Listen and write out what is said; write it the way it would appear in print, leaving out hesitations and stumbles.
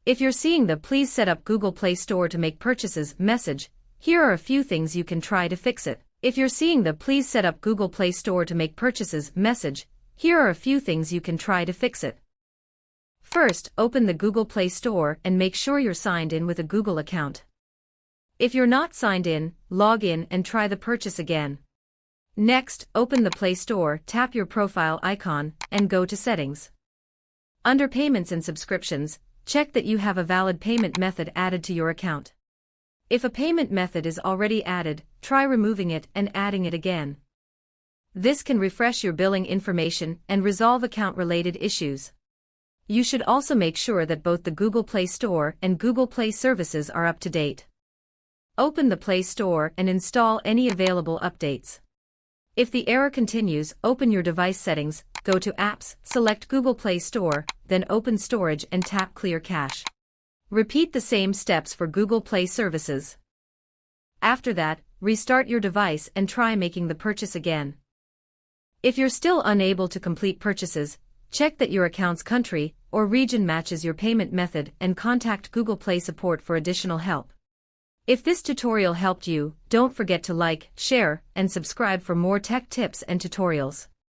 If you're seeing the "Please set up Google Play Store to make purchases" message, here are a few things you can try to fix it. If you're seeing the "Please set up Google Play Store to make purchases" message, here are a few things you can try to fix it. First, open the Google Play Store and make sure you're signed in with a Google account. If you're not signed in, log in and try the purchase again. Next, open the Play Store, tap your profile icon, and go to Settings. Under Payments and Subscriptions, check that you have a valid payment method added to your account. If a payment method is already added, try removing it and adding it again. This can refresh your billing information and resolve account-related issues. You should also make sure that both the Google Play Store and Google Play services are up to date. Open the Play Store and install any available updates. If the error continues, open your device settings, go to Apps, select Google Play Store, then open Storage and tap Clear Cache. Repeat the same steps for Google Play services. After that, restart your device and try making the purchase again. If you're still unable to complete purchases, check that your account's country or region matches your payment method and contact Google Play support for additional help. If this tutorial helped you, don't forget to like, share, and subscribe for more tech tips and tutorials.